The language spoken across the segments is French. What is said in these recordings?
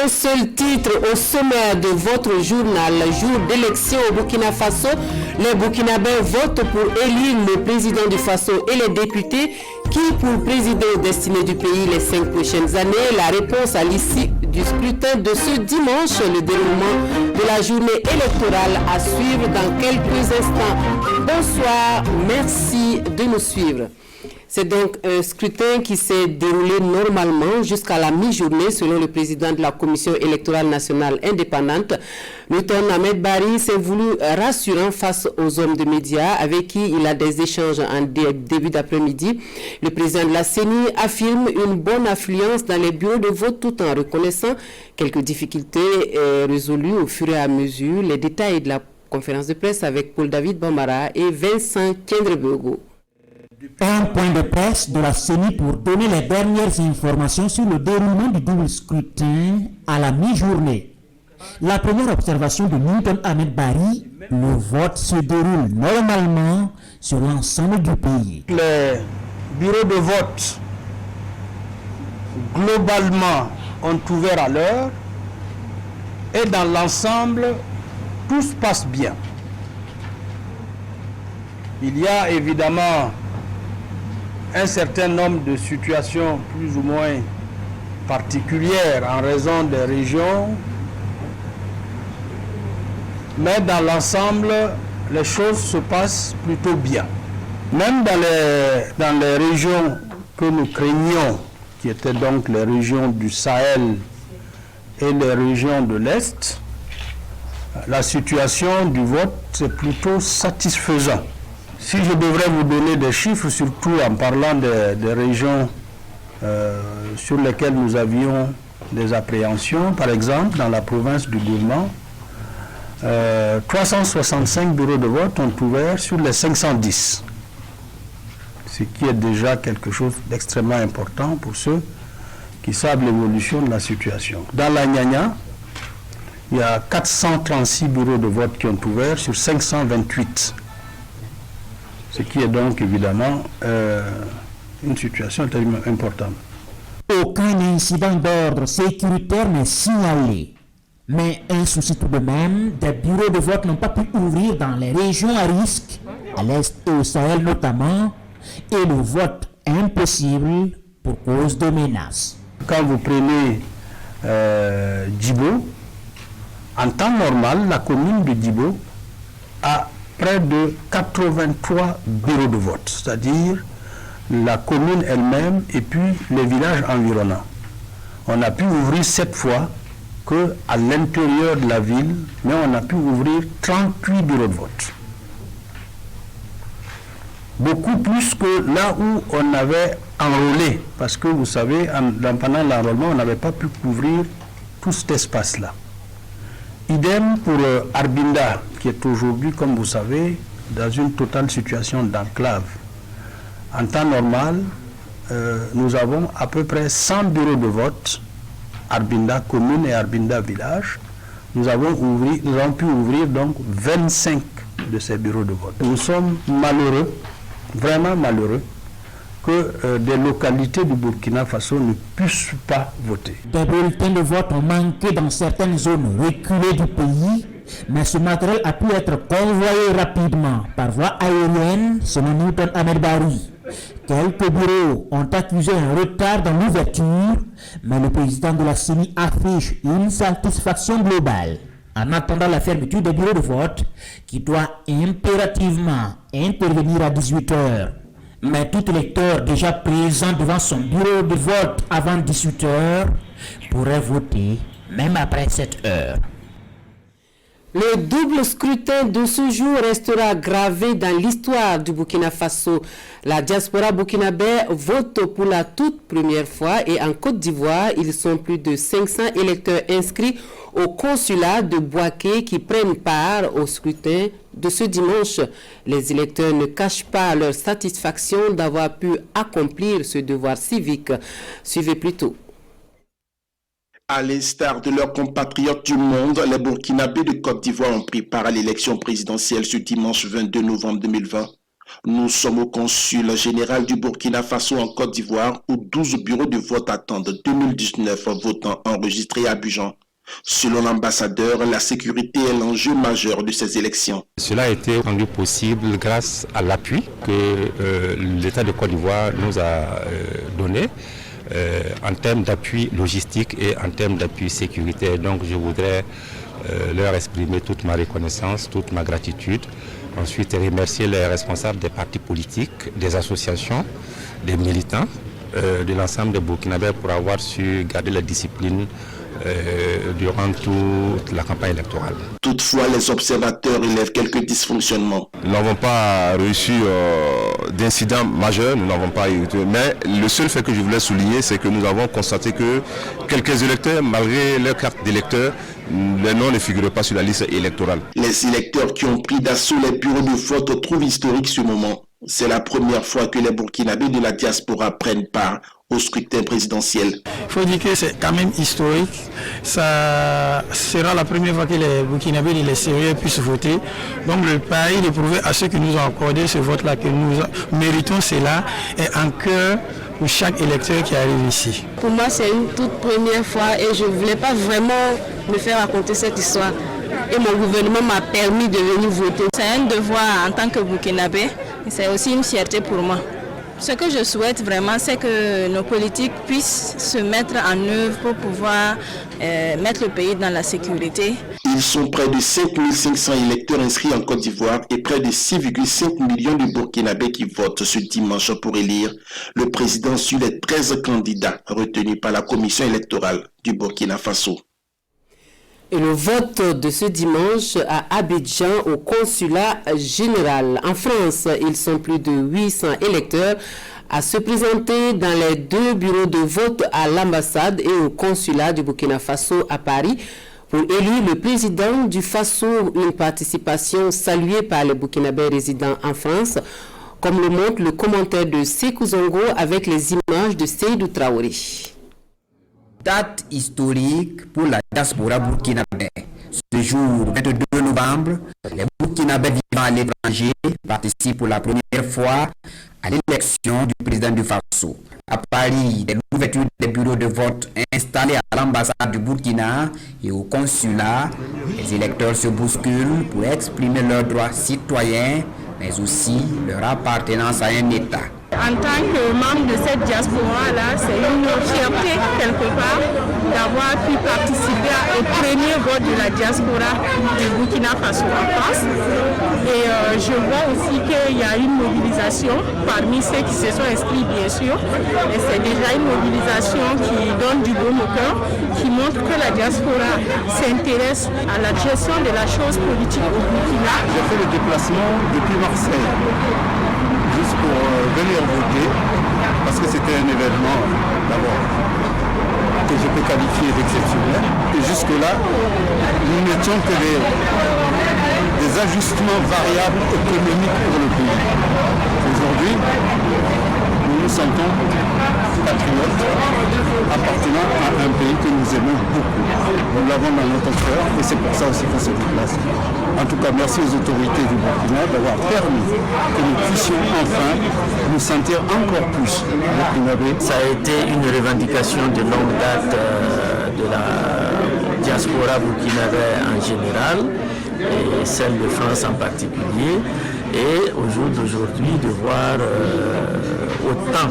un seul titre au sommaire de votre journal. Jour d'élection au Burkina Faso, les Burkinabés votent pour élire le président du Faso et les députés qui pour présider aux destinées du pays les 5 prochaines années. La réponse à l'issue du scrutin de ce dimanche, le déroulement de la journée électorale à suivre dans quelques instants. Bonsoir, merci de nous suivre. C'est donc un scrutin qui s'est déroulé normalement jusqu'à la mi-journée selon le président de la Commission électorale nationale indépendante. Newton Ahmed Bari s'est voulu rassurant face aux hommes de médias avec qui il a des échanges en début d'après-midi. Le président de la CENI affirme une bonne affluence dans les bureaux de vote tout en reconnaissant quelques difficultés résolues au fur et à mesure. Les détails de la conférence de presse avec Paul-David Bambara et Vincent Kendrebego. Un point de presse de la CENI pour donner les dernières informations sur le déroulement du double scrutin à la mi-journée. La première observation de Newton Ahmed Bari, le vote se déroule normalement sur l'ensemble du pays. Les bureaux de vote globalement ont ouvert à l'heure et dans l'ensemble, tout se passe bien. Il y a évidemment un certain nombre de situations plus ou moins particulières en raison des régions, mais dans l'ensemble, les choses se passent plutôt bien. Même dans les régions que nous craignions, qui étaient donc les régions du Sahel et les régions de l'Est, la situation du vote est plutôt satisfaisante. Si je devrais vous donner des chiffres, surtout en parlant des régions sur lesquelles nous avions des appréhensions, par exemple dans la province du Gourmand, 365 bureaux de vote ont ouvert sur les 510, ce qui est déjà quelque chose d'extrêmement important pour ceux qui savent l'évolution de la situation. Dans la Nyanya, il y a 436 bureaux de vote qui ont ouvert sur 528. Ce qui est donc évidemment une situation tellement importante. Aucun incident d'ordre sécuritaire n'est signalé. Mais un souci tout de même, des bureaux de vote n'ont pas pu ouvrir dans les régions à risque, à l'Est et au Sahel notamment, et le vote impossible pour cause de menaces. Quand vous prenez Djibo, en temps normal, la commune de Djibo a près de 83 bureaux de vote, c'est-à-dire la commune elle-même et puis les villages environnants. On a pu ouvrir 7 fois qu'à l'intérieur de la ville, mais on a pu ouvrir 38 bureaux de vote. Beaucoup plus que là où on avait enrôlé, parce que vous savez, pendant l'enrôlement, on n'avait pas pu couvrir tout cet espace-là. Idem pour Arbinda, qui est aujourd'hui, comme vous savez, dans une totale situation d'enclave. En temps normal, nous avons à peu près 100 bureaux de vote, Arbinda commune et Arbinda village. Nous avons pu ouvrir donc 25 de ces bureaux de vote. Nous sommes malheureux, vraiment malheureux, que des localités du Burkina Faso ne puissent pas voter. Des bulletins de vote ont manqué dans certaines zones reculées du pays, mais ce matériel a pu être convoyé rapidement par voie aérienne, selon Newton Ahmed Bari. Quelques bureaux ont accusé un retard dans l'ouverture, mais le président de la CENI affiche une satisfaction globale. En attendant la fermeture des bureaux de vote, qui doit impérativement intervenir à 18h. Mais tout électeur déjà présent devant son bureau de vote avant 18h pourrait voter même après 7h. Le double scrutin de ce jour restera gravé dans l'histoire du Burkina Faso. La diaspora burkinabé vote pour la toute première fois et en Côte d'Ivoire, ils sont plus de 500 électeurs inscrits au consulat de Bouaké qui prennent part au scrutin de ce dimanche. Les électeurs ne cachent pas leur satisfaction d'avoir pu accomplir ce devoir civique. Suivez plutôt. À l'instar de leurs compatriotes du monde, les Burkinabés de Côte d'Ivoire ont pris part à l'élection présidentielle ce dimanche 22 novembre 2020. Nous sommes au consul général du Burkina Faso en Côte d'Ivoire où 12 bureaux de vote attendent 2019 votants enregistrés à Abidjan. Selon l'ambassadeur, la sécurité est l'enjeu majeur de ces élections. Cela a été rendu possible grâce à l'appui que l'État de Côte d'Ivoire nous a donné en termes d'appui logistique et en termes d'appui sécuritaire. Donc je voudrais leur exprimer toute ma reconnaissance, toute ma gratitude. Ensuite, remercier les responsables des partis politiques, des associations, des militants, de l'ensemble des Burkinabés pour avoir su garder la discipline durant toute la campagne électorale. Toutefois, les observateurs relèvent quelques dysfonctionnements. Nous n'avons pas reçu d'incidents majeurs, nous n'avons pas eu. Mais le seul fait que je voulais souligner, c'est que nous avons constaté que quelques électeurs, malgré leur carte d'électeur, les noms ne figurent pas sur la liste électorale. Les électeurs qui ont pris d'assaut les bureaux de vote trouvent historique ce moment. C'est la première fois que les Burkinabés de la diaspora prennent part au scrutin présidentiel. Il faut dire que c'est quand même historique. Ça sera la première fois que les Burkinabés de l'extérieur puissent voter. Donc le pays de prouver à ceux qui nous ont accordé ce vote-là que nous méritons cela est en cœur pour chaque électeur qui arrive ici. Pour moi, c'est une toute première fois et je ne voulais pas vraiment me faire raconter cette histoire. Et mon gouvernement m'a permis de venir voter. C'est un devoir en tant que Burkinabé et c'est aussi une fierté pour moi. Ce que je souhaite vraiment, c'est que nos politiques puissent se mettre en œuvre pour pouvoir mettre le pays dans la sécurité. Ils sont près de 5500 électeurs inscrits en Côte d'Ivoire et près de 6,5 millions de Burkinabés qui votent ce dimanche pour élire le président sur les 13 candidats retenus par la commission électorale du Burkina Faso. Et le vote de ce dimanche à Abidjan au consulat général. En France, ils sont plus de 800 électeurs à se présenter dans les 2 bureaux de vote à l'ambassade et au consulat du Burkina Faso à Paris pour élire le président du Faso, une participation saluée par les Burkinabés résidents en France, comme le montre le commentaire de Sékou Zongo avec les images de Seydou Traoré. Date historique pour la diaspora burkinabé. Ce jour 22 novembre, les Burkinabés vivant à l'étranger participent pour la première fois à l'élection du président du Faso. À Paris, dès l'ouverture des bureaux de vote installés à l'ambassade du Burkina et au consulat, les électeurs se bousculent pour exprimer leurs droits citoyens, mais aussi leur appartenance à un État. En tant que membre de cette diaspora-là, c'est une fierté quelque part d'avoir pu participer au premier vote de la diaspora du Burkina Faso en France. Et je vois aussi qu'il y a une mobilisation parmi ceux qui se sont inscrits, bien sûr. Et c'est déjà une mobilisation qui donne du baume au cœur, qui montre que la diaspora s'intéresse à la gestion de la chose politique au Burkina. J'ai fait le déplacement depuis Marseille, juste pour venir voter, parce que c'était un événement d'abord que je peux qualifier d'exceptionnel. Et jusque-là, nous n'étions que des ajustements variables économiques pour le pays. Aujourd'hui, nous nous sentons patriotes appartenant à un pays que nous aimons beaucoup. Nous l'avons dans notre cœur et c'est pour ça aussi qu'on se déplace. En tout cas, merci aux autorités du Burkina d'avoir permis que nous puissions enfin nous sentir encore plus burkinabés. Ça a été une revendication de longue date de la diaspora burkinabé en général et celle de France en particulier. Et au jour d'aujourd'hui, de voir autant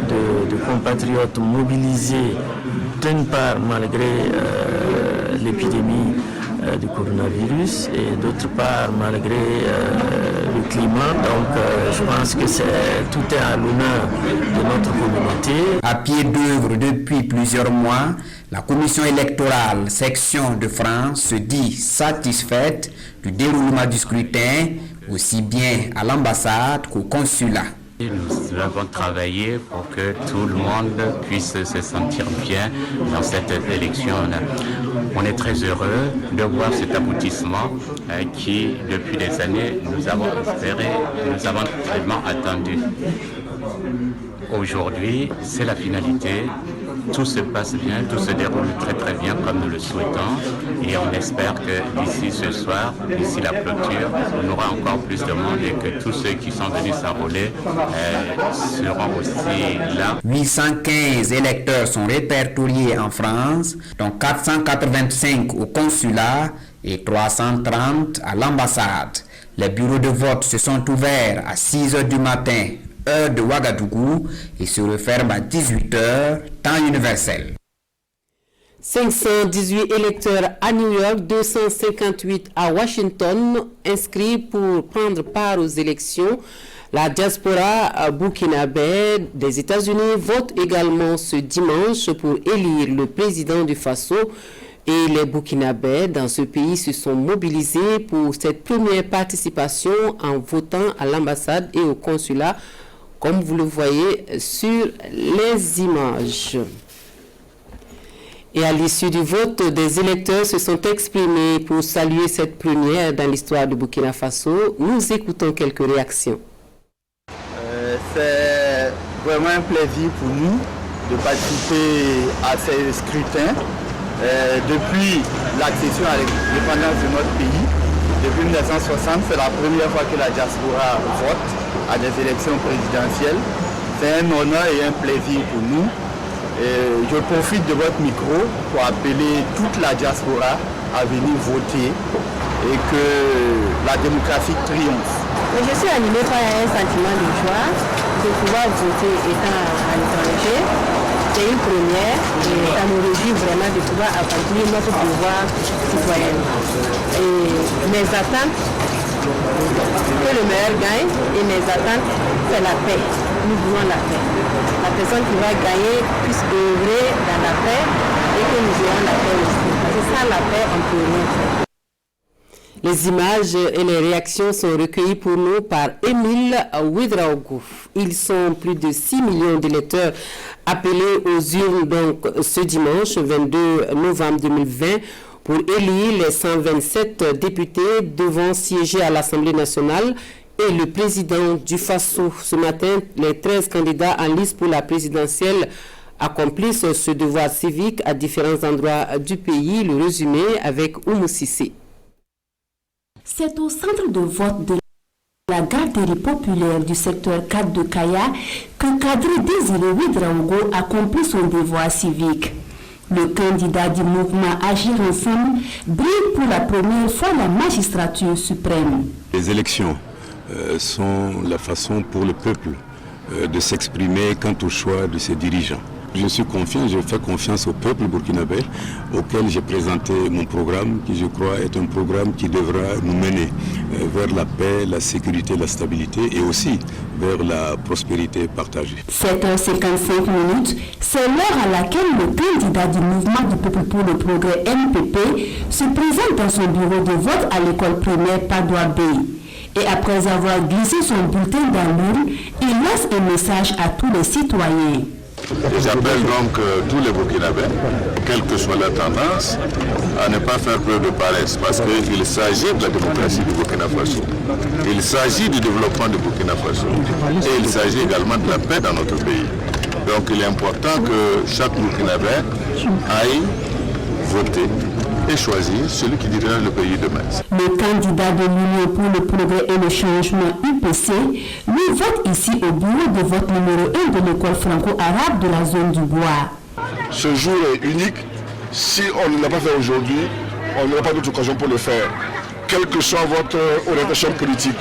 de compatriotes mobilisés, d'une part malgré l'épidémie du coronavirus et d'autre part malgré le climat. Donc je pense que tout est à l'honneur de notre communauté. À pied d'œuvre depuis plusieurs mois, la commission électorale section de France se dit satisfaite du déroulement du scrutin, aussi bien à l'ambassade qu'au consulat. Nous avons travaillé pour que tout le monde puisse se sentir bien dans cette élection. On est très heureux de voir cet aboutissement qui, depuis des années, nous avons espéré, nous avons vraiment attendu. aujourd'hui, c'est la finalité. Tout se passe bien, tout se déroule très très bien comme nous le souhaitons et on espère que d'ici ce soir, d'ici la clôture, on aura encore plus de monde et que tous ceux qui sont venus s'enrôler seront aussi là. 815 électeurs sont répertoriés en France, dont 485 au consulat et 330 à l'ambassade. Les bureaux de vote se sont ouverts à 6 h du matin, heure de Ouagadougou, et se referment à 18 h, temps universel. 518 électeurs à New York, 258 à Washington, inscrits pour prendre part aux élections. La diaspora burkinabé des États-Unis vote également ce dimanche pour élire le président du Faso. Et les Burkinabés dans ce pays se sont mobilisés pour cette première participation en votant à l'ambassade et au consulat, comme vous le voyez sur les images. Et à l'issue du vote, des électeurs se sont exprimés pour saluer cette première dans l'histoire du Burkina Faso. Nous écoutons quelques réactions. C'est vraiment un plaisir pour nous de participer à ces scrutins. Depuis l'accession à l'indépendance de notre pays, depuis 1960, c'est la première fois que la diaspora vote à des élections présidentielles. C'est un honneur et un plaisir pour nous. Je profite de votre micro pour appeler toute la diaspora à venir voter et que la démocratie triomphe. Je suis animée par un sentiment de joie de pouvoir voter étant à l'étranger. C'est une première et ça nous réjouit vraiment de pouvoir accomplir notre pouvoir citoyen. Et mes attentes, que le meilleur gagne, et mes attentes, c'est la paix. Nous voulons la paix. La personne qui va gagner puisse œuvrer dans la paix et que nous ayons la paix aussi. Parce que sans la paix, on peut rien faire. Les images et les réactions sont recueillies pour nous par Émile Ouedraogo. Ils sont plus de 6 millions d'électeurs appelés aux urnes donc ce dimanche 22 novembre 2020 pour élire les 127 députés devant siéger à l'Assemblée nationale et le président du Faso. Ce matin, les 13 candidats en lice pour la présidentielle accomplissent ce devoir civique à différents endroits du pays. Le résumé avec Oumou Sissé. C'est au centre de vote de la garderie populaire du secteur 4 de Kaya que Kadri Désiré Ouedraogo accomplit son devoir civique. Le candidat du mouvement Agir Ensemble brille pour la première fois la magistrature suprême. Les élections sont la façon pour le peuple de s'exprimer quant au choix de ses dirigeants. Je suis confiant, je fais confiance au peuple burkinabé auquel j'ai présenté mon programme qui je crois est un programme qui devra nous mener vers la paix, la sécurité, la stabilité et aussi vers la prospérité partagée. 7h55, c'est l'heure à laquelle le candidat du mouvement du peuple pour le progrès MPP se présente dans son bureau de vote à l'école primaire Padoua Bey. Et après avoir glissé son bulletin dans l'urne, il lance un message à tous les citoyens. J'appelle donc tous les Burkinabés, quelle que soit la tendance, à ne pas faire preuve de paresse parce qu'il s'agit de la démocratie du Burkina Faso. Il s'agit du développement du Burkina Faso et il s'agit également de la paix dans notre pays. Donc il est important que chaque Burkinabé aille voter et choisir celui qui dirige le pays demain. Le candidat de l'Union pour le progrès et le changement UPC lui vote ici au bureau de vote numéro 1 de l'école franco-arabe de la zone du Bois. Ce jour est unique. Si on ne l'a pas fait aujourd'hui, on n'aura pas d'autre occasion pour le faire. Quelle que soit votre orientation politique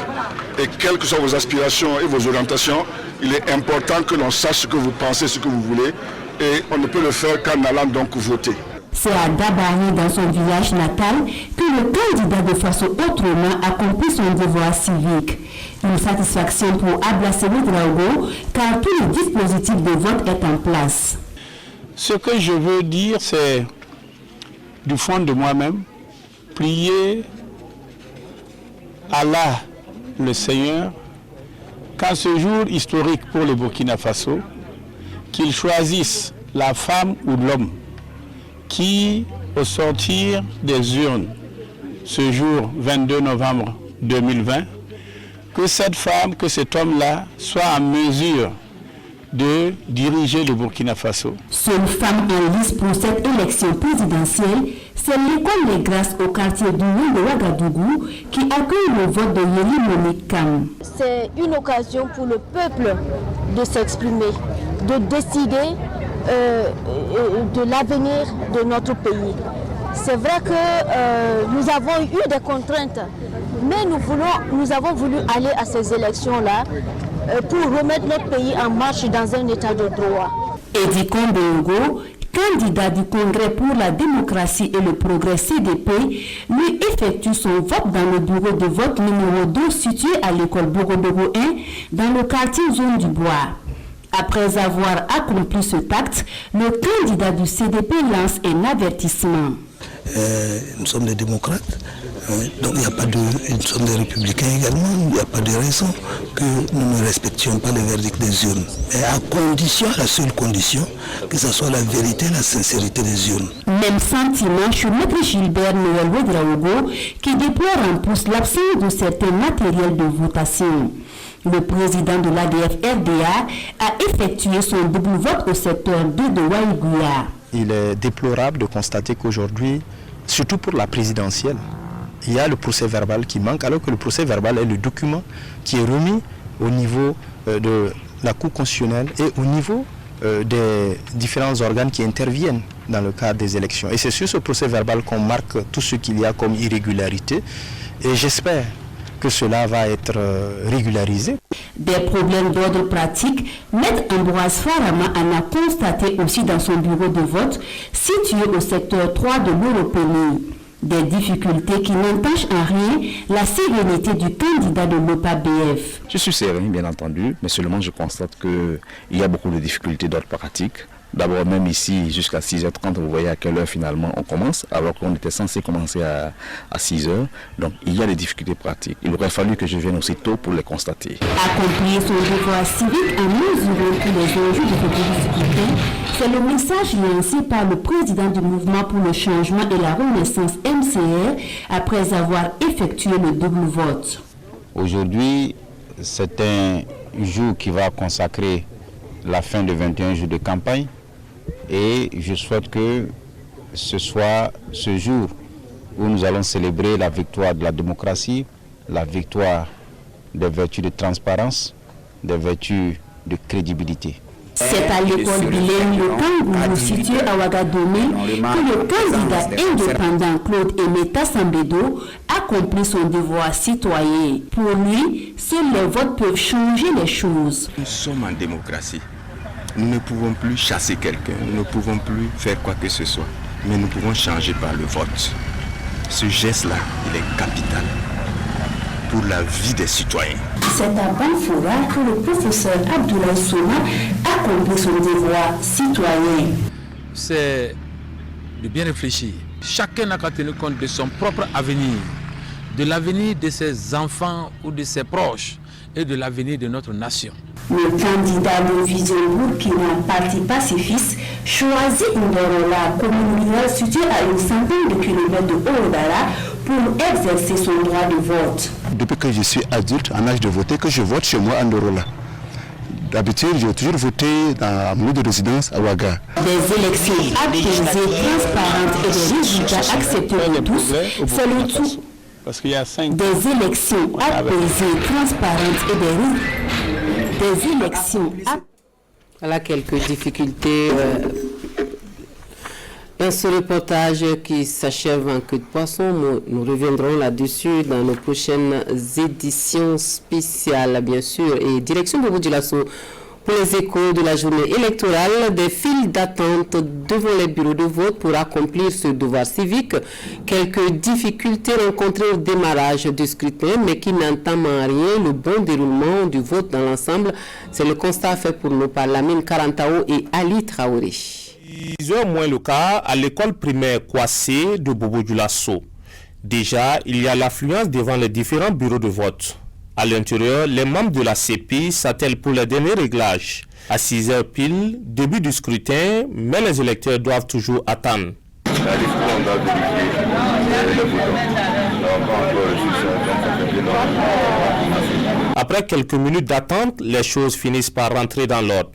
et quelles que soient vos aspirations et vos orientations, il est important que l'on sache ce que vous pensez, ce que vous voulez, et on ne peut le faire qu'en allant donc voter. C'est à Dabari, dans son village natal, que le candidat de Faso autrement accomplit son devoir civique. Une satisfaction pour Ablassé Ouedraogo, car tout le dispositif de vote est en place. Ce que je veux dire, c'est du fond de moi-même, prier Allah, le Seigneur, qu'en ce jour historique pour le Burkina Faso, qu'il choisisse la femme ou l'homme qui, au sortir des urnes, ce jour 22 novembre 2020, que cette femme, que cet homme-là soit en mesure de diriger le Burkina Faso. Seule femme en lice pour cette élection présidentielle, c'est l'école Les Grâces au quartier du Nord de Ouagadougou qui accueille le vote de Yeli Monique Kam. C'est une occasion pour le peuple de s'exprimer, de décider de l'avenir de notre pays. C'est vrai que nous avons eu des contraintes, mais nous avons voulu aller à ces élections-là pour remettre notre pays en marche dans un état de droit. Edi Kondongo, candidat du Congrès pour la démocratie et le progrès CDP, lui effectue son vote dans le bureau de vote numéro 2 situé à l'école Borodogo 1 dans le quartier Zone du Bois. Après avoir accompli ce acte, le candidat du CDP lance un avertissement. Nous sommes des démocrates, donc il n'y a pas de... Nous sommes des républicains également, il n'y a pas de raison que nous ne respections pas le verdict des urnes. Mais à condition, la seule condition, que ce soit la vérité et la sincérité des urnes. Même sentiment chez Maître Gilbert Noël Ouedraogo qui déplore en plus l'absence de certains matériels de votation. Le président de l'ADF-RDA a effectué son double vote au secteur 2 de Waïgouya. Il est déplorable de constater qu'aujourd'hui, surtout pour la présidentielle, il y a le procès verbal qui manque, alors que le procès verbal est le document qui est remis au niveau de la Cour constitutionnelle et au niveau des différents organes qui interviennent dans le cadre des élections. Et c'est sur ce procès verbal qu'on marque tout ce qu'il y a comme irrégularité. Et j'espère que cela va être régularisé. Des problèmes d'ordre pratique, Maître Ambroise Farama en a constaté aussi dans son bureau de vote situé au secteur 3 de l'Europénie. Des difficultés qui n'entachent en rien la sérénité du candidat de l'OPA-BF. Je suis serein, bien entendu, mais seulement je constate qu'il y a beaucoup de difficultés d'ordre pratique. D'abord, même ici, jusqu'à 6h30, vous voyez à quelle heure finalement on commence, alors qu'on était censé commencer à 6h. Donc, il y a des difficultés pratiques. Il aurait fallu que je vienne aussi tôt pour les constater. Accomplir son devoir civique en mesurant tous les enjeux de cette difficulté, c'est le message lancé par le président du mouvement pour le changement et la renaissance MCR après avoir effectué le double vote. Aujourd'hui, c'est un jour qui va consacrer la fin de 21 jours de campagne. Et je souhaite que ce soit ce jour où nous allons célébrer la victoire de la démocratie, la victoire des vertus de transparence, des vertus de crédibilité. C'est à l'école bilingue Le Kangourou située à Ouagadougou que le candidat indépendant Claude Emeta Sambedo accomplit son devoir citoyen. Pour lui, seuls les votes peuvent changer les choses. Nous sommes en démocratie. Nous ne pouvons plus chasser quelqu'un, nous ne pouvons plus faire quoi que ce soit, mais nous pouvons changer par le vote. Ce geste-là, il est capital pour la vie des citoyens. C'est à Banfoura que le professeur Abdoulaye Souma accomplit son devoir citoyen. C'est de bien réfléchir. Chacun n'a qu'à tenir compte de son propre avenir, de l'avenir de ses enfants ou de ses proches et de l'avenir de notre nation. Le candidat de Vision Burkina, parti pacifiste, choisit Ndorola, commune rurale située à une centaine de kilomètres de Ouaddara, pour exercer son droit de vote. Depuis que je suis adulte, en âge de voter, que je vote chez moi à Ndorola. D'habitude, j'ai toujours voté dans mon lieu de résidence à Ouaga. Des élections apaisées, transparentes et des résultats acceptés de tous, c'est le tout. Parce qu'il y a 5. Des élections apaisées, transparentes et des élections. Voilà quelques difficultés dans ce reportage qui s'achève en queue de poisson. Nous reviendrons là-dessus dans nos prochaines éditions spéciales, bien sûr. Et direction de Bobo-Dioulasso pour les échos de la journée électorale, des files d'attente devant les bureaux de vote pour accomplir ce devoir civique. Quelques difficultés rencontrées au démarrage du scrutin, mais qui n'entament en rien le bon déroulement du vote dans l'ensemble. C'est le constat fait pour nous par Lamine Karantao et Ali Traoré. Ils ont moins le cas à l'école primaire Kouassé de Bobo-Dioulasso. Déjà, il y a l'affluence devant les différents bureaux de vote. À l'intérieur, les membres de la CEPI s'attellent pour les derniers réglages. À 6h pile, début du scrutin, mais les électeurs doivent toujours attendre. Après quelques minutes d'attente, les choses finissent par rentrer dans l'ordre.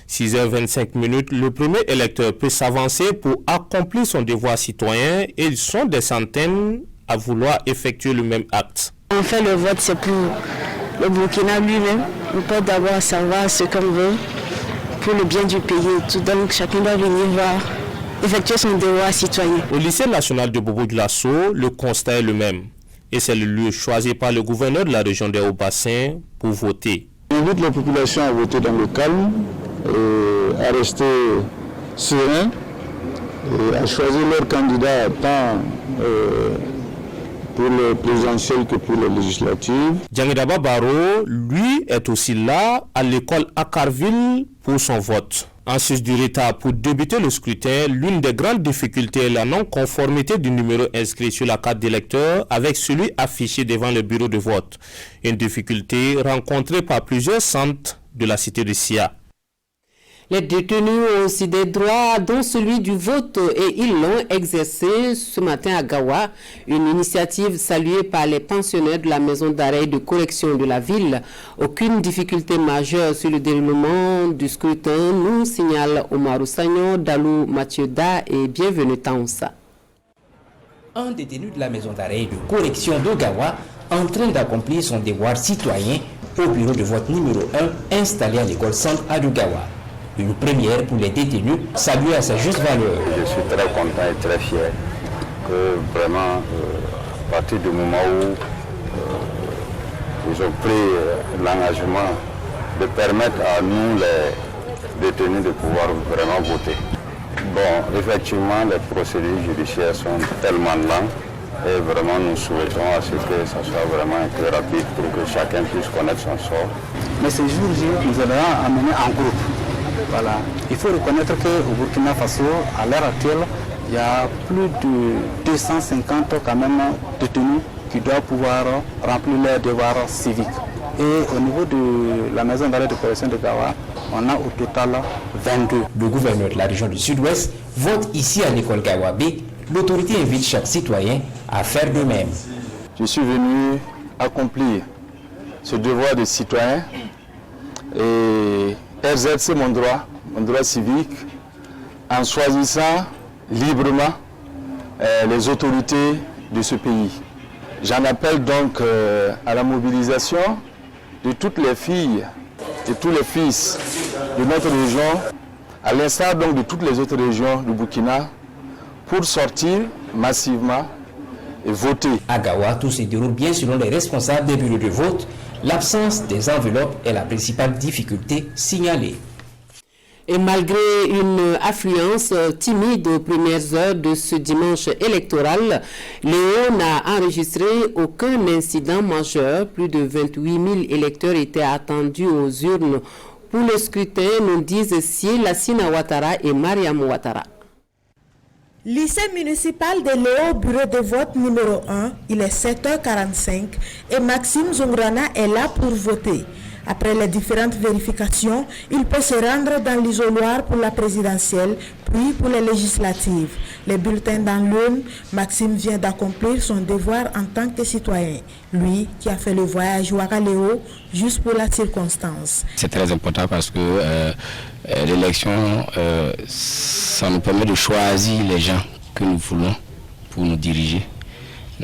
6h25, le premier électeur peut s'avancer pour accomplir son devoir citoyen et ils sont des centaines à vouloir effectuer le même acte. En fait, le vote, c'est pour le Burkina lui-même. On peut d'abord savoir ce qu'on veut pour le bien du pays et tout. Donc, chacun doit venir voir, effectuer son devoir citoyen. Au lycée national de Bobo-Dioulasso, le constat est le même. Et c'est le lieu choisi par le gouverneur de la région des Hauts-Bassins pour voter. J'invite la population à voter dans le calme, à rester serein, et à choisir leur candidat tant pour le présidentiel que pour les législatives. Djangidaba Baro, lui, est aussi là à l'école Akarville pour son vote. En sus du retard pour débuter le scrutin, l'une des grandes difficultés est la non-conformité du numéro inscrit sur la carte d'électeur avec celui affiché devant le bureau de vote. Une difficulté rencontrée par plusieurs centres de la cité de Sia. Les détenus ont aussi des droits, dont celui du vote, et ils l'ont exercé ce matin à Gawa, une initiative saluée par les pensionnaires de la maison d'arrêt et de correction de la ville. Aucune difficulté majeure sur le déroulement du scrutin, nous signale Omarou Sagnon, Dalou Mathieu Da et Bienvenue Taonsa. Un détenu de la maison d'arrêt et de correction de Gawa en train d'accomplir son devoir citoyen au bureau de vote numéro 1 installé à l'école centre à Gawa. Une première pour les détenus, saluée à sa juste valeur. Je suis très content et très fier que vraiment, à partir du moment où ils ont pris l'engagement de permettre à nous, les détenus, de pouvoir vraiment voter. Bon, effectivement, les procédures judiciaires sont tellement lentes et vraiment nous souhaitons à ce que ça soit vraiment un peu rapide pour que chacun puisse connaître son sort. Mais ces jours-ci, nous allons amener en groupe. Voilà. Il faut reconnaître qu'au Burkina Faso, à l'heure actuelle, il y a plus de 250 quand même détenus qui doivent pouvoir remplir leurs devoirs civiques. Et au niveau de la maison d'arrêt de correction de Gawa, on a au total 22. Le gouverneur de la région du Sud-Ouest vote ici à l'école Gawa B. L'autorité invite chaque citoyen à faire de même. Je suis venu accomplir ce devoir de citoyen et exercer mon droit civique en choisissant librement les autorités de ce pays. J'en appelle donc à la mobilisation de toutes les filles et tous les fils de notre région, à l'instar donc de toutes les autres régions du Burkina, pour sortir massivement et voter. À Gawa, tout se déroule bien selon les responsables des bureaux de vote. L'absence des enveloppes est la principale difficulté signalée. Et malgré une affluence timide aux premières heures de ce dimanche électoral, Léo n'a enregistré aucun incident majeur. Plus de 28 000 électeurs étaient attendus aux urnes pour le scrutin, nous disent Lassina Ouattara et Mariam Ouattara. Lycée municipal de Léo, bureau de vote numéro 1, il est 7h45 et Maxime Zungrana est là pour voter. Après les différentes vérifications, il peut se rendre dans l'isoloir pour la présidentielle, puis pour les législatives. Les bulletins dans l'urne, Maxime vient d'accomplir son devoir en tant que citoyen. Lui qui a fait le voyage Ouagaléo juste pour la circonstance. C'est très important parce que l'élection, ça nous permet de choisir les gens que nous voulons pour nous diriger.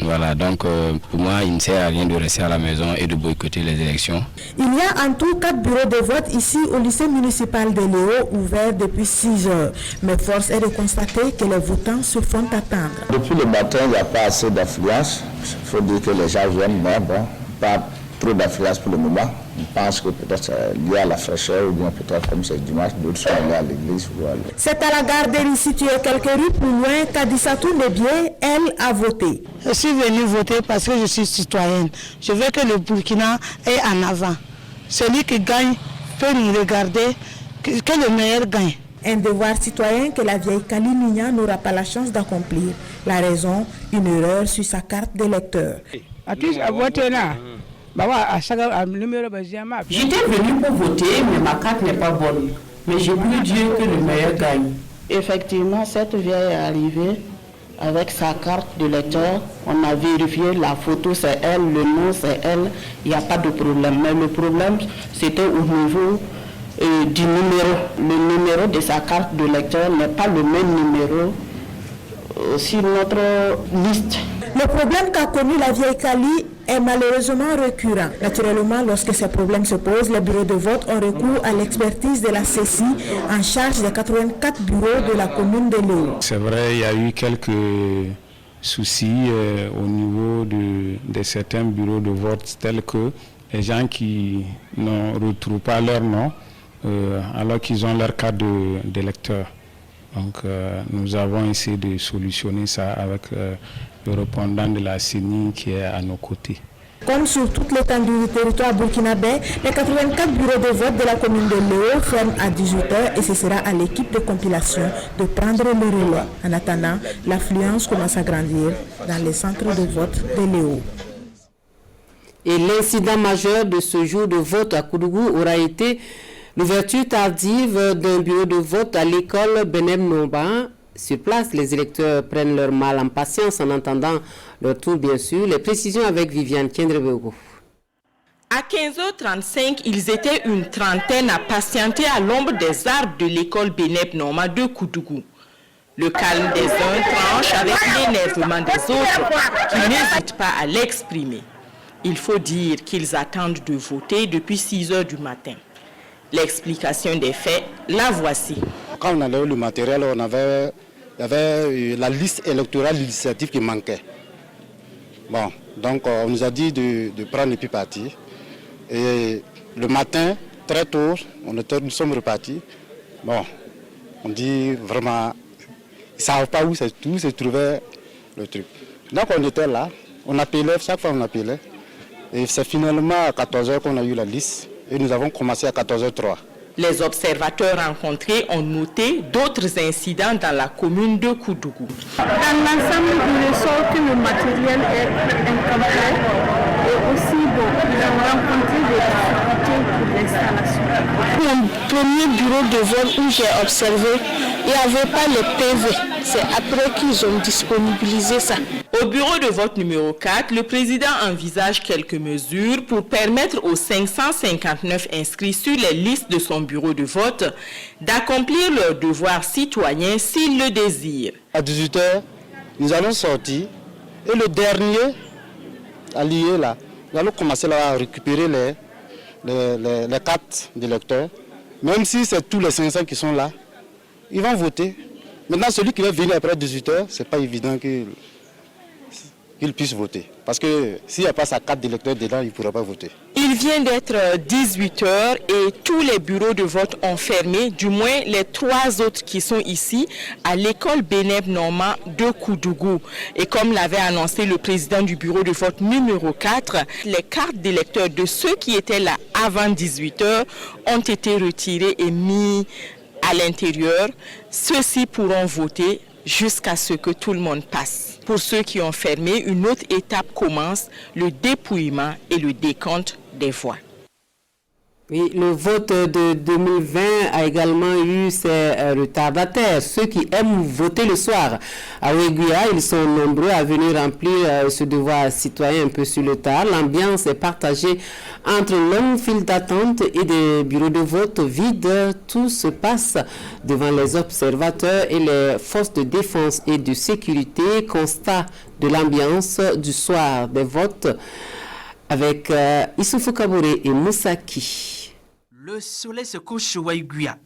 Voilà, donc pour moi, il ne sert à rien de rester à la maison et de boycotter les élections. Il y a en tout 4 bureaux de vote ici au lycée municipal de Léo, ouverts depuis 6 heures. Mais force est de constater que les votants se font attendre. Depuis le matin, il n'y a pas assez d'affluence. Il faut dire que les gens viennent, mais bon, pas trop d'affluence pour le moment. Je pense que peut-être c'est lié à la fraîcheur ou bien peut-être comme c'est dimanche, d'autres sont allés à l'église. C'est à la garderie située quelques rues plus loin qu'Adissatou Nebié, elle, a voté. Je suis venue voter parce que je suis citoyenne. Je veux que le Burkina est en avant. Celui qui gagne peut nous regarder, que le meilleur gagne. Un devoir citoyen que la vieille Kali Nina n'aura pas la chance d'accomplir. La raison, une erreur sur sa carte d'électeur. J'étais venu pour voter, mais ma carte n'est pas bonne. Mais j'ai voulu Dieu que le meilleur gagne. Effectivement, cette vieille est arrivée avec sa carte de lecteur. On a vérifié, la photo c'est elle, le nom c'est elle. Il n'y a pas de problème. Mais le problème, c'était au niveau du numéro. Le numéro de sa carte de lecteur n'est pas le même numéro sur notre liste. Le problème qu'a connu la vieille Kali est malheureusement récurrent. Naturellement, lorsque ces problèmes se posent, les bureaux de vote ont recours à l'expertise de la CECI en charge des 84 bureaux de la commune de Léo. C'est vrai, il y a eu quelques soucis au niveau de certains bureaux de vote, tels que les gens qui ne retrouvent pas leur nom alors qu'ils ont leur carte d'électeur. Donc nous avons essayé de solutionner ça avec le répondant de la CENI qui est à nos côtés. Comme sur toute l'étendue du territoire burkinabé, les 84 bureaux de vote de la commune de Léo ferment à 18h et ce sera à l'équipe de compilation de prendre le relais. En attendant, l'affluence commence à grandir dans les centres de vote de Léo. Et l'incident majeur de ce jour de vote à Koudougou aura été l'ouverture tardive d'un bureau de vote à l'école Benem Nomba. Sur place, les électeurs prennent leur mal en patience en attendant leur tour, bien sûr. Les précisions avec Viviane Kendrebego. À 15h35, ils étaient une trentaine à patienter à l'ombre des arbres de l'école Beneb Norma de Koudougou. Le calme des uns tranche avec l'énervement des autres qui n'hésitent pas à l'exprimer. Il faut dire qu'ils attendent de voter depuis 6h du matin. L'explication des faits, la voici. Quand on avait le matériel, il y avait la liste électorale législative qui manquait. Bon, donc on nous a dit de prendre et puis partir. Et le matin, très tôt, nous sommes repartis. Bon, on dit vraiment, ils ne savent pas où se trouvait le truc. Donc on était là, on appelait, chaque fois on appelait. Et c'est finalement à 14h qu'on a eu la liste. Et nous avons commencé à 14h03. Les observateurs rencontrés ont noté d'autres incidents dans la commune de Koudougou. Dans l'ensemble, il ressort que le matériel est incomplet et aussi ils ont rencontré des difficultés pour l'installation. Mon premier bureau de vote où j'ai observé, il n'y avait pas les PV. C'est après qu'ils ont disponibilisé ça. Au bureau de vote numéro 4, le président envisage quelques mesures pour permettre aux 559 inscrits sur les listes de son bureau de vote d'accomplir leurs devoirs citoyens s'ils le désirent. À 18h, nous allons sortir et le dernier allié là, nous allons commencer là à récupérer les cartes d'électeurs. Même si c'est tous les 500 qui sont là, ils vont voter. Maintenant, celui qui va venir après 18h, ce n'est pas évident qu'il puisse voter. Parce que s'il n'y a pas sa carte d'électeur dedans, il ne pourra pas voter. Il vient d'être 18h et tous les bureaux de vote ont fermé, du moins les 3 autres qui sont ici, à l'école Beneb Norma de Koudougou. Et comme l'avait annoncé le président du bureau de vote numéro 4, les cartes d'électeurs de ceux qui étaient là avant 18h ont été retirées et mises à l'intérieur. Ceux-ci pourront voter jusqu'à ce que tout le monde passe. Pour ceux qui ont fermé, une autre étape commence, le dépouillement et le décompte des voix. Oui, le vote de 2020 a également eu ses retardataires, ceux qui aiment voter le soir. À Ouéguia, ils sont nombreux à venir remplir ce devoir citoyen un peu sur le tard. L'ambiance est partagée entre longues files d'attente et des bureaux de vote vides. Tout se passe devant les observateurs et les forces de défense et de sécurité. Constat de l'ambiance du soir des votes avec Issoufou Kabouré et Moussaki. Le soleil se couche sur Ouéguia.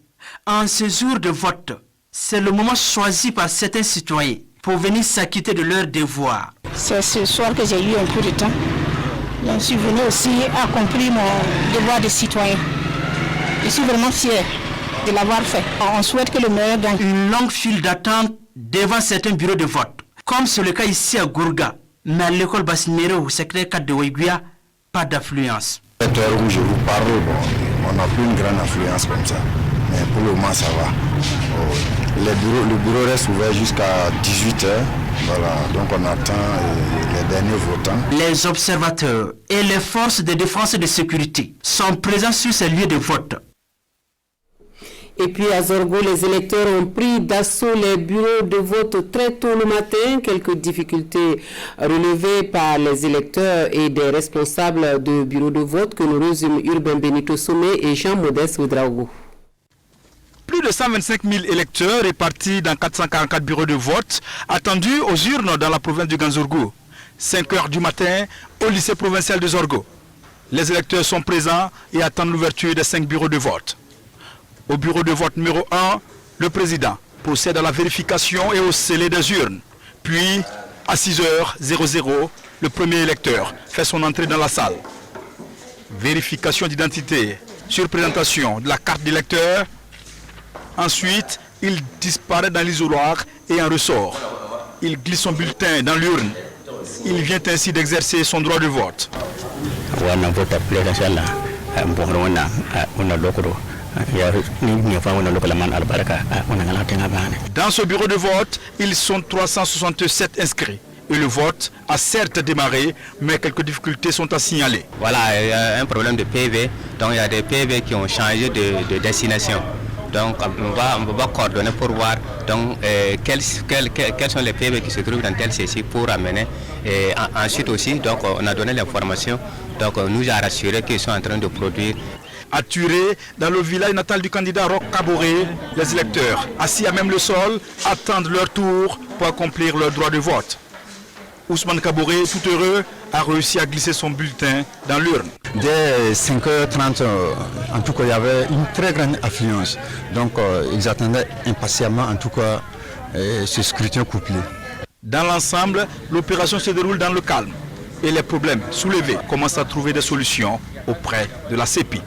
En ce jour de vote, c'est le moment choisi par certains citoyens pour venir s'acquitter de leurs devoirs. C'est ce soir que j'ai eu un peu de temps. Je suis venu aussi accomplir mon devoir de citoyen. Je suis vraiment fier de l'avoir fait. On souhaite que le meilleur gagne. Une longue file d'attente devant certains bureaux de vote, comme c'est le cas ici à Gourga, mais à l'école Bassiméré au secteur 4 de Ouéguia, pas d'affluence. À l'heure où je vous parle, on n'a plus une grande affluence comme ça. Mais pour le moment, ça va. Le bureau reste ouvert jusqu'à 18h. Voilà, donc on attend les derniers votants. Les observateurs et les forces de défense et de sécurité sont présents sur ces lieux de vote. Et puis à Zorgo, les électeurs ont pris d'assaut les bureaux de vote très tôt le matin. Quelques difficultés relevées par les électeurs et des responsables de bureaux de vote que nous résument Urbain Benito Sommet et Jean-Modeste Ouedraogo. Plus de 125 000 électeurs répartis dans 444 bureaux de vote attendus aux urnes dans la province du Ganzourgou. 5 heures du matin au lycée provincial de Zorgo. Les électeurs sont présents et attendent l'ouverture des 5 bureaux de vote. Au bureau de vote numéro 1, le président procède à la vérification et au scellé des urnes. Puis, à 6h00, le premier électeur fait son entrée dans la salle. Vérification d'identité sur présentation de la carte d'électeur. Ensuite, il disparaît dans l'isoloir et en ressort. Il glisse son bulletin dans l'urne. Il vient ainsi d'exercer son droit de vote. Dans ce bureau de vote, ils sont 367 inscrits. Et le vote a certes démarré, mais quelques difficultés sont à signaler. Voilà, il y a un problème de PV. Donc il y a des PV qui ont changé de destination. Donc on va coordonner pour voir donc, quels sont les PV qui se trouvent dans telle saisie pour amener. Et ensuite aussi, donc, on a donné l'information, donc on nous a rassuré qu'ils sont en train de produire. À Turé, dans le village natal du candidat Roch Kaboré, les électeurs, assis à même le sol, attendent leur tour pour accomplir leur droit de vote. Ousmane Kaboré, tout heureux, a réussi à glisser son bulletin dans l'urne. Dès 5h30, en tout cas, il y avait une très grande affluence. Donc, ils attendaient impatiemment, en tout cas, ce scrutin couplé. Dans l'ensemble, l'opération se déroule dans le calme. Et les problèmes soulevés commencent à trouver des solutions auprès de la CEPI.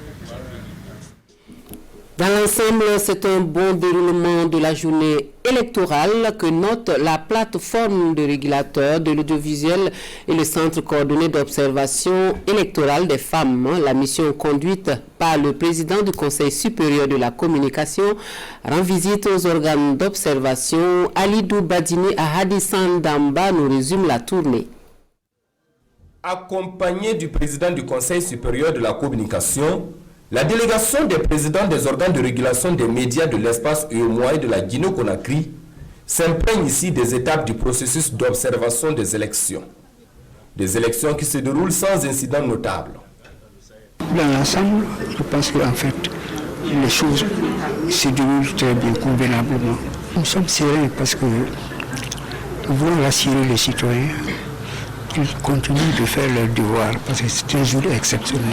Dans l'ensemble, c'est un bon déroulement de la journée électorale que note la plateforme de régulateurs de l'audiovisuel et le Centre coordonné d'observation électorale des femmes. La mission conduite par le président du Conseil supérieur de la communication rend visite aux organes d'observation. Alidou Badini à Hadissan Damba nous résume la tournée. Accompagné du président du Conseil supérieur de la communication, la délégation des présidents des organes de régulation des médias de l'espace UEMOA et de la Guinée-Conakry s'imprègne ici des étapes du processus d'observation des élections. Des élections qui se déroulent sans incident notable. Dans l'ensemble, je pense qu'en fait, les choses se déroulent très bien, convenablement. Nous sommes sereins parce que nous voulons rassurer les citoyens qu'ils continuent de faire leur devoir parce que c'est un jour exceptionnel.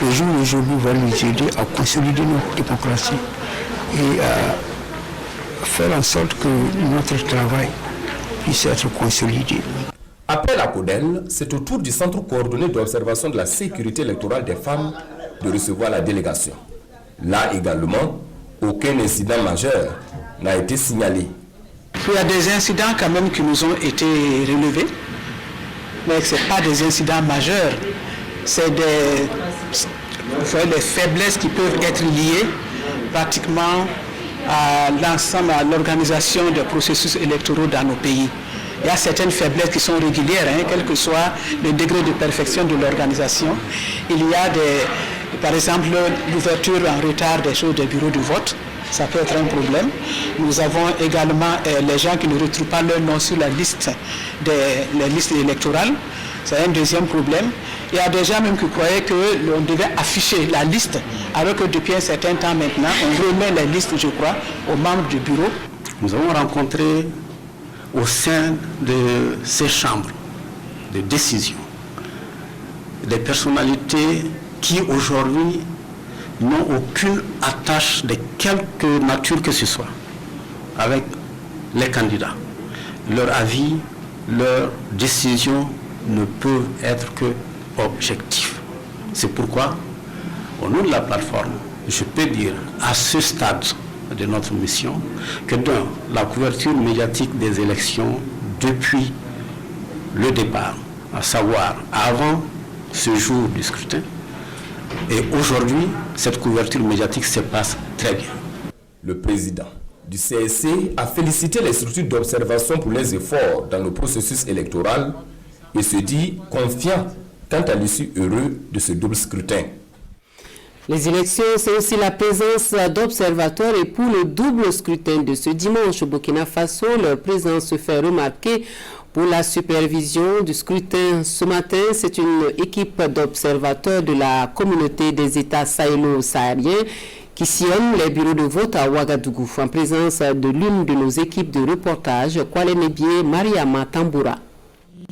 Le jour d'aujourd'hui va nous aider à consolider notre démocratie et à faire en sorte que notre travail puisse être consolidé. Après la CODEL, c'est au tour du Centre coordonné d'observation de la sécurité électorale des femmes de recevoir la délégation. Là également, aucun incident majeur n'a été signalé. Il y a des incidents quand même qui nous ont été relevés, mais ce n'est pas des incidents majeurs. C'est des faiblesses qui peuvent être liées pratiquement à l'ensemble, à l'organisation des processus électoraux dans nos pays. Il y a certaines faiblesses qui sont régulières, quel que soit le degré de perfection de l'organisation. Il y a par exemple l'ouverture en retard des bureaux de vote. Ça peut être un problème. Nous avons également les gens qui ne retrouvent pas leur nom sur la liste les listes électorales. C'est un deuxième problème. Il y a des gens même qui croyaient qu'on devait afficher la liste, alors que depuis un certain temps maintenant, on remet les listes, je crois, aux membres du bureau. Nous avons rencontré au sein de ces chambres de décision des personnalités qui aujourd'hui n'ont aucune attache de quelque nature que ce soit avec les candidats. Leur avis, leur décision ne peuvent être que objectifs. C'est pourquoi, au nom de la plateforme, je peux dire à ce stade de notre mission que dans la couverture médiatique des élections depuis le départ, à savoir avant ce jour du scrutin, et aujourd'hui, cette couverture médiatique se passe très bien. Le président du CSC a félicité les structures d'observation pour les efforts dans le processus électoral et se dit confiant quant à l'issue heureuse de ce double scrutin. Les élections, c'est aussi la présence d'observateurs et pour le double scrutin de ce dimanche au Burkina Faso, leur présence se fait remarquer pour la supervision du scrutin. Ce matin, c'est une équipe d'observateurs de la communauté des États sahélo-sahariens qui sillonnent les bureaux de vote à Ouagadougou, en présence de l'une de nos équipes de reportage, Kwale Nebié, Mariama Tamboura.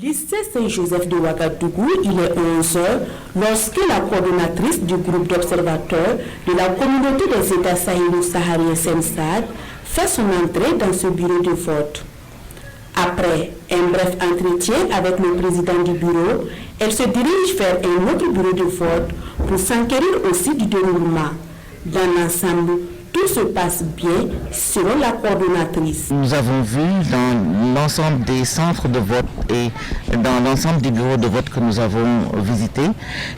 Lycée Saint-Joseph de Ouagadougou, il est 11h lorsque la coordonnatrice du groupe d'observateurs de la communauté des États sahélo-sahariens SENSAD fait son entrée dans ce bureau de vote. Après un bref entretien avec le président du bureau, elle se dirige vers un autre bureau de vote pour s'enquérir aussi du déroulement. Dans l'ensemble, tout se passe bien selon la coordonnatrice. Nous avons vu dans l'ensemble des centres de vote et dans l'ensemble des bureaux de vote que nous avons visités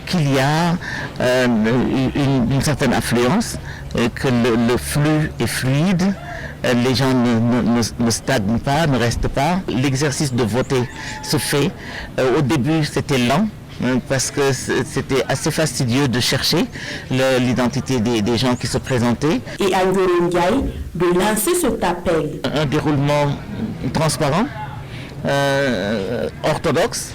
qu'il y a une certaine affluence, que le flux est fluide. Les gens ne stagnent pas, ne restent pas. L'exercice de voter se fait. Au début, c'était lent parce que c'était assez fastidieux de chercher l'identité des gens qui se présentaient. Et à Ndiaye de lancer cet appel. Un déroulement transparent, orthodoxe,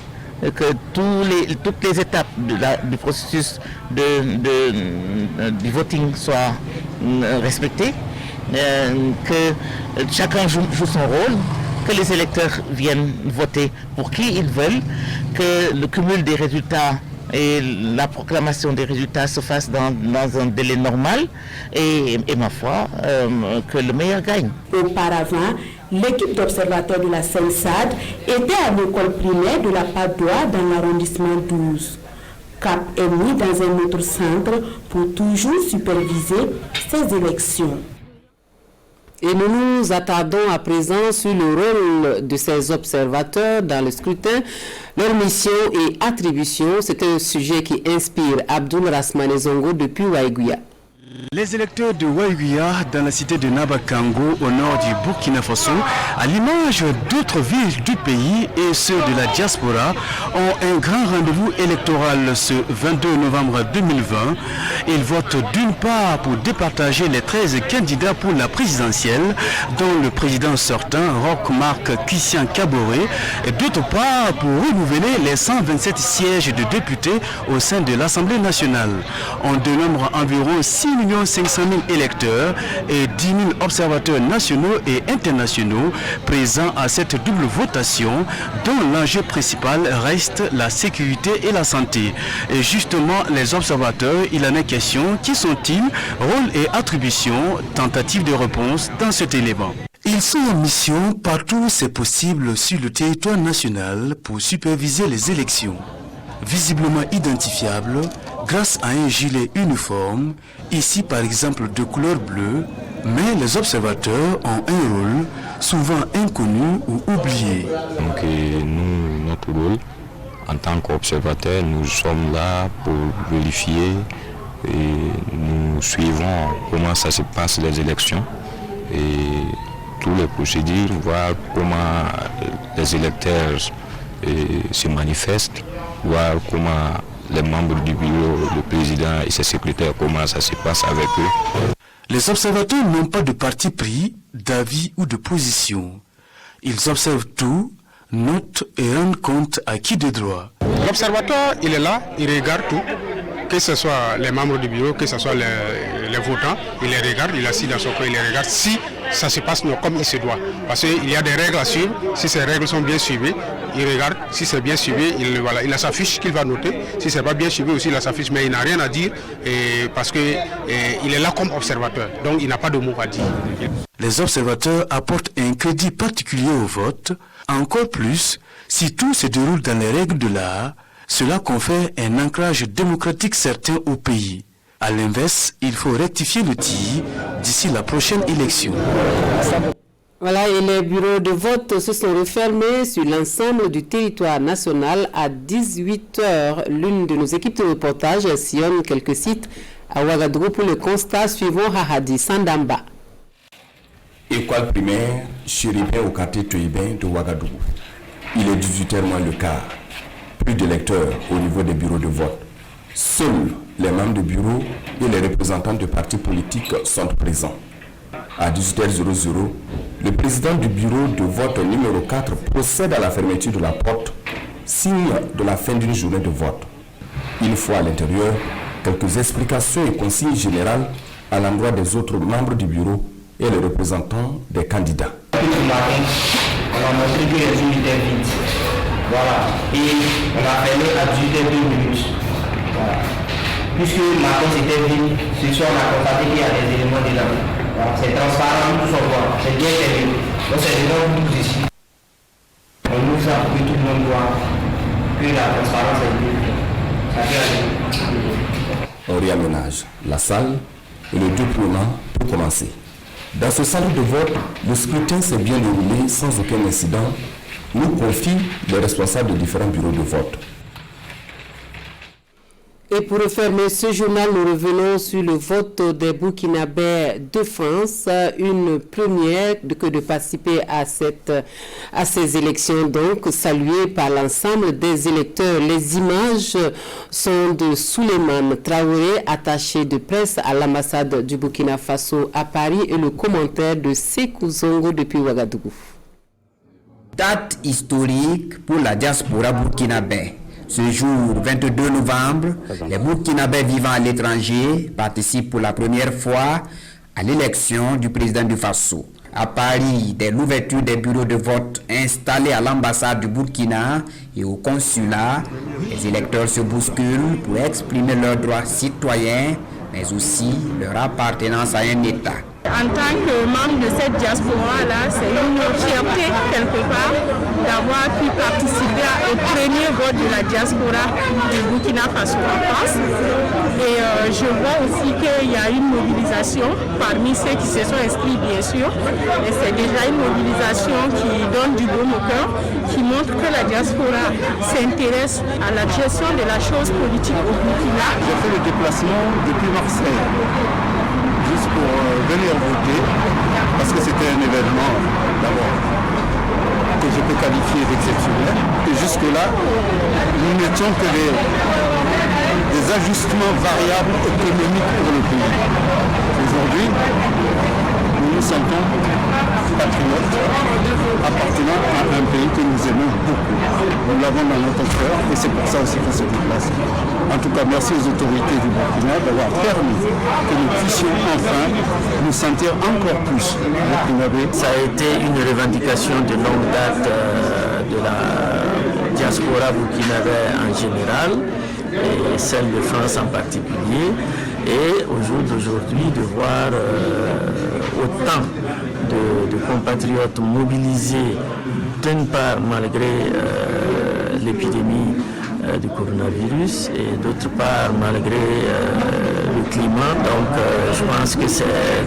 que toutes les étapes du processus du voting soient respectées. Que chacun joue son rôle, que les électeurs viennent voter pour qui ils veulent, que le cumul des résultats et la proclamation des résultats se fasse dans un délai normal et ma foi, que le meilleur gagne. Auparavant, l'équipe d'observateurs de la SENSAD était à l'école primaire de la Padoua dans l'arrondissement 12. Cap est mis dans un autre centre pour toujours superviser ces élections. Et nous nous attardons à présent sur le rôle de ces observateurs dans le scrutin, leur mission et attribution. C'est un sujet qui inspire Abdoul Rasmane Zongo depuis Waïguya. Les électeurs de Waïguya dans la cité de Nabakango au nord du Burkina Faso, à l'image d'autres villes du pays et ceux de la diaspora, ont un grand rendez-vous électoral ce 22 novembre 2020. Ils votent d'une part pour départager les 13 candidats pour la présidentielle, dont le président sortant, Roch-Marc Christian Kaboré, et d'autre part pour renouveler les 127 sièges de députés au sein de l'Assemblée nationale. On dénombre environ 6 500 000 électeurs et 10 000 observateurs nationaux et internationaux présents à cette double votation dont l'enjeu principal reste la sécurité et la santé. Et justement, les observateurs, il en est question. Qui sont-ils? Rôle et attribution, tentative de réponse dans cet élément. Ils sont en mission partout où c'est possible sur le territoire national pour superviser les élections. Visiblement identifiables grâce à un gilet uniforme, ici par exemple de couleur bleue, mais les observateurs ont un rôle souvent inconnu ou oublié. Donc nous, notre rôle en tant qu'observateurs, nous sommes là pour vérifier et nous suivons comment ça se passe les élections et toutes les procédures, voir comment les électeurs se manifestent, voir comment les membres du bureau, le président et ses secrétaires, comment ça se passe avec eux. Les observateurs n'ont pas de parti pris, d'avis ou de position. Ils observent tout, notent et rendent compte à qui de droit. L'observateur, il est là, il regarde tout, que ce soit les membres du bureau, que ce soit les votants, il les regarde, il est assis dans son coin, il les regarde si ça se passe comme il se doit. Parce qu'il y a des règles à suivre, si ces règles sont bien suivies, il regarde, si c'est bien suivi, il a sa fiche qu'il va noter, si c'est pas bien suivi aussi, il a sa fiche, mais il n'a rien à dire parce qu'il est là comme observateur, donc il n'a pas de mot à dire. Les observateurs apportent un crédit particulier au vote, encore plus si tout se déroule dans les règles de l'art. Cela confère un ancrage démocratique certain au pays. A l'inverse, il faut rectifier le tir d'ici la prochaine élection. Voilà, et les bureaux de vote se sont refermés sur l'ensemble du territoire national à 18h. L'une de nos équipes de reportage sillonne quelques sites à Ouagadougou pour le constat suivant Hahadi Sandamba. École primaire Chéribin au quartier Toïbin de Ouagadougou. Il est 18h moins le quart. Plus d'électeurs au niveau des bureaux de vote. Seuls les membres du bureau et les représentants de partis politiques sont présents. À 18h00, le président du bureau de vote numéro 4 procède à la fermeture de la porte, signe de la fin d'une journée de vote. Une fois à l'intérieur, quelques explications et consignes générales à l'endroit des autres membres du bureau et les représentants des candidats. Ce matin, on a montré que les urnes étaient vides. Voilà. Et on a fermé à 18h02 minutes. Voilà. Puisque le matin c'était vide, ce soir on a constaté qu'il y a des éléments dedans. Voilà. C'est transparent, tout se voit. C'est bien fermé. Donc c'est dedans nous ici. On ouvre ça pour que tout le monde voit que la transparence est bien. Ça fait aller. On réaménage la salle et le déploiement peut commencer. Dans ce salon de vote, le scrutin s'est bien déroulé sans aucun incident, nous confient les responsables des différents bureaux de vote. Et pour refermer ce journal, nous revenons sur le vote des Burkinabés de France, une première que de participer à ces élections, donc saluées par l'ensemble des électeurs. Les images sont de Souleymane Traoré, attaché de presse à l'ambassade du Burkina Faso à Paris, et le commentaire de Sékou Zongo depuis Ouagadougou. Date historique pour la diaspora burkinabé. Ce jour, 22 novembre, les Burkinabés vivant à l'étranger participent pour la première fois à l'élection du président du Faso. À Paris, dès l'ouverture des bureaux de vote installés à l'ambassade du Burkina et au consulat, les électeurs se bousculent pour exprimer leurs droits citoyens, mais aussi leur appartenance à un État. En tant que membre de cette diaspora-là, c'est une fierté quelque part d'avoir pu participer au premier vote de la diaspora du Burkina Faso en France. Et je vois aussi qu'il y a une mobilisation parmi ceux qui se sont inscrits, bien sûr. Et c'est déjà une mobilisation qui donne du baume au cœur, qui montre que la diaspora s'intéresse à la gestion de la chose politique au Burkina. J'ai fait le déplacement depuis Marseille, juste pour venir voter, parce que c'était un événement d'abord que je peux qualifier d'exceptionnel. Et jusque-là, nous n'étions que des ajustements variables économiques pour le pays. Aujourd'hui, nous nous sentons patriotes appartenant à un pays que nous aimons beaucoup. Nous l'avons dans notre cœur et c'est pour ça aussi qu'on se déplace. En tout cas, merci aux autorités du Burkina d'avoir permis que nous puissions enfin nous sentir encore plus burkinabés. Ça a été une revendication de longue date de la diaspora burkinabé en général et celle de France en particulier. Et au jour d'aujourd'hui, de voir autant de compatriotes mobilisés, d'une part malgré l'épidémie du coronavirus et d'autre part malgré le climat. Donc je pense que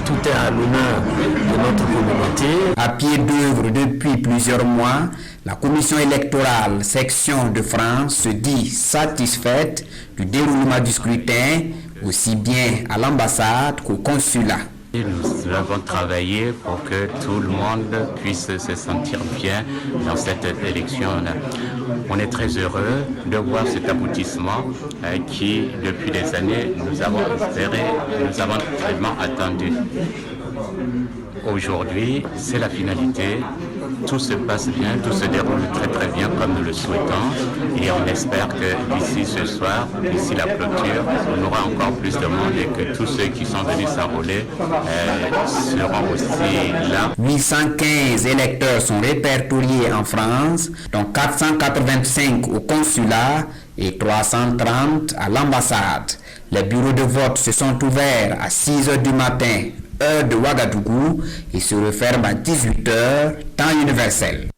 tout est à l'honneur de notre communauté. À pied d'œuvre depuis plusieurs mois, la commission électorale section de France se dit satisfaite du déroulement du scrutin, aussi bien à l'ambassade qu'au consulat. Nous avons travaillé pour que tout le monde puisse se sentir bien dans cette élection-là. On est très heureux de voir cet aboutissement qui, depuis des années, nous avons espéré, nous avons vraiment attendu. Aujourd'hui, c'est la finalité. Tout se passe bien, tout se déroule très très bien comme nous le souhaitons et on espère que d'ici ce soir, d'ici la clôture, on aura encore plus de monde et que tous ceux qui sont venus s'enrôler seront aussi là. 815 électeurs sont répertoriés en France, dont 485 au consulat et 330 à l'ambassade. Les bureaux de vote se sont ouverts à 6h du matin, heure de Ouagadougou, et se referment à 18h, temps universel.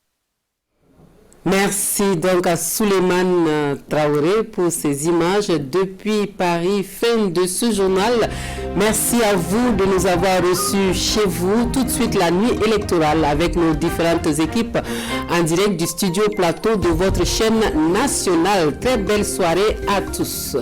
Merci donc à Souleymane Traoré pour ces images depuis Paris. Fin de ce journal. Merci à vous de nous avoir reçus chez vous. Tout de suite la nuit électorale avec nos différentes équipes en direct du studio plateau de votre chaîne nationale. Très belle soirée à tous.